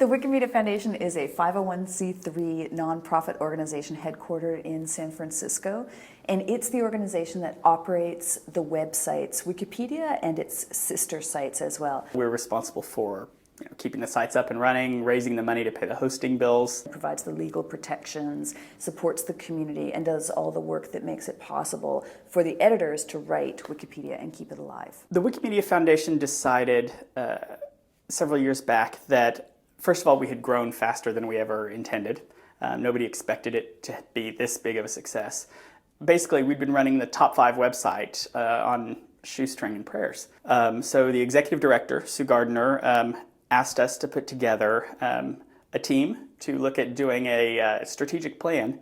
The Wikimedia Foundation is a 501c3 nonprofit organization headquartered in San Francisco, and it's the organization that operates the websites Wikipedia and its sister sites as well. We're responsible for keeping the sites up and running, raising the money to pay the hosting bills. It provides the legal protections, supports the community, and does all the work that makes it possible for the editors to write Wikipedia and keep it alive. The Wikimedia Foundation decided several years back that, first of all, we had grown faster than we ever intended. Nobody expected it to be this big of a success. Basically, we'd been running the top 5 website on shoestring and prayers. So the executive director, Sue Gardner, asked us to put together a team to look at doing a strategic plan,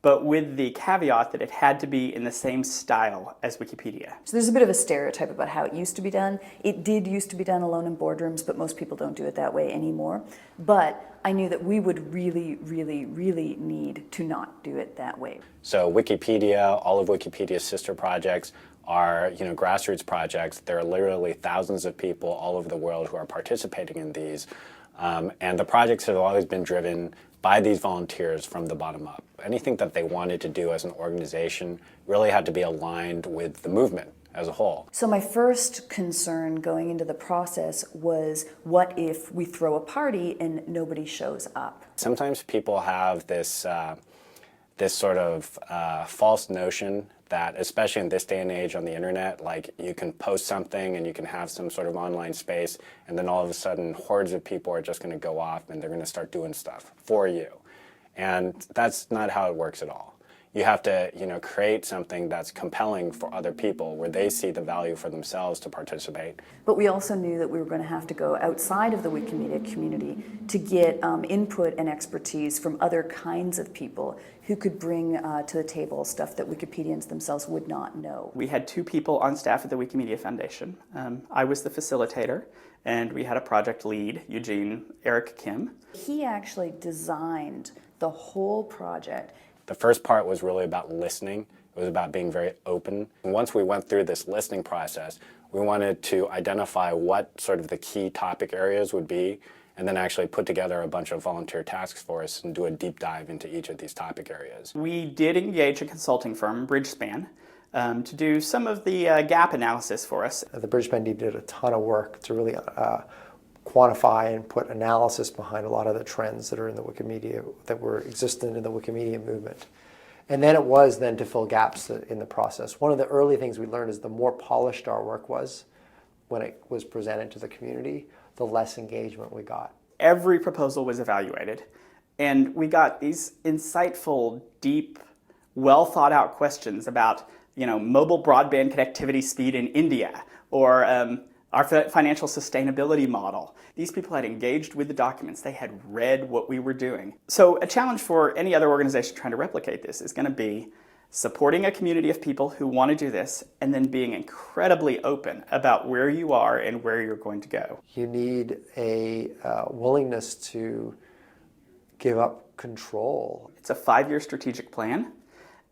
but with the caveat that it had to be in the same style as Wikipedia. So there's a bit of a stereotype about how it used to be done. It did used to be done alone in boardrooms, but most people don't do it that way anymore. But I knew that we would really, really, really need to not do it that way. So Wikipedia, all of Wikipedia's sister projects are grassroots projects. There are literally thousands of people all over the world who are participating in these. And the projects have always been driven by these volunteers from the bottom up. Anything that they wanted to do as an organization really had to be aligned with the movement as a whole. So my first concern going into the process was, what if we throw a party and nobody shows up? Sometimes people have this sort of false notion that, especially in this day and age on the internet, like you can post something and you can have some sort of online space, and then all of a sudden hordes of people are just going to go off and they're going to start doing stuff for you. And that's not how it works at all. You have to, create something that's compelling for other people, where they see the value for themselves to participate. But we also knew that we were going to have to go outside of the Wikimedia community to get input and expertise from other kinds of people who could bring to the table stuff that Wikipedians themselves would not know. We had 2 people on staff at the Wikimedia Foundation. I was the facilitator, and we had a project lead, Eric Kim. He actually designed the whole project. The first part was really about listening. It was about being very open. And once we went through this listening process, we wanted to identify what sort of the key topic areas would be, and then actually put together a bunch of volunteer tasks for us and do a deep dive into each of these topic areas. We did engage a consulting firm, Bridgespan, to do some of the gap analysis for us. The Bridgespan team did a ton of work to really quantify and put analysis behind a lot of the trends that are in the Wikimedia, that were existent in the Wikimedia movement. And then it was then to fill gaps in the process. One of the early things we learned is the more polished our work was when it was presented to the community, the less engagement we got. Every proposal was evaluated, and we got these insightful, deep, well thought out questions about mobile broadband connectivity speed in India, or our financial sustainability model. These people had engaged with the documents. They had read what we were doing. So a challenge for any other organization trying to replicate this is going to be supporting a community of people who want to do this, and then being incredibly open about where you are and where you're going to go. You need a willingness to give up control. It's a 5-year strategic plan.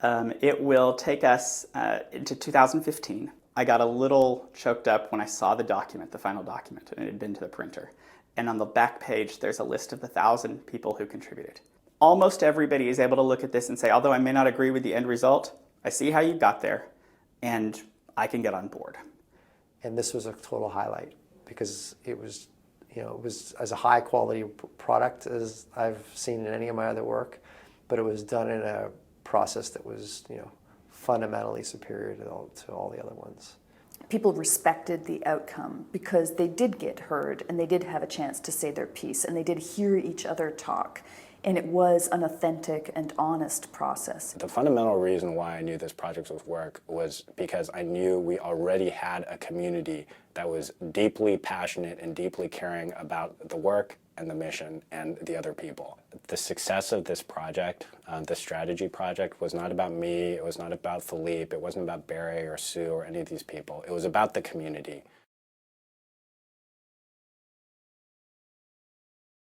It will take us into 2015. I got a little choked up when I saw the document, the final document, and it had been to the printer. And on the back page, there's a list of the 1,000 people who contributed. Almost everybody is able to look at this and say, although I may not agree with the end result, I see how you got there, and I can get on board. And this was a total highlight, because it was as a high quality product as I've seen in any of my other work, but it was done in a process that was, fundamentally superior to all the other ones. People respected the outcome because they did get heard, and they did have a chance to say their piece, and they did hear each other talk. And it was an authentic and honest process. The fundamental reason why I knew this project would work was because I knew we already had a community that was deeply passionate and deeply caring about the work and the mission and the other people. The success of this project, the strategy project, was not about me, it was not about Philippe, it wasn't about Barry or Sue or any of these people. It was about the community.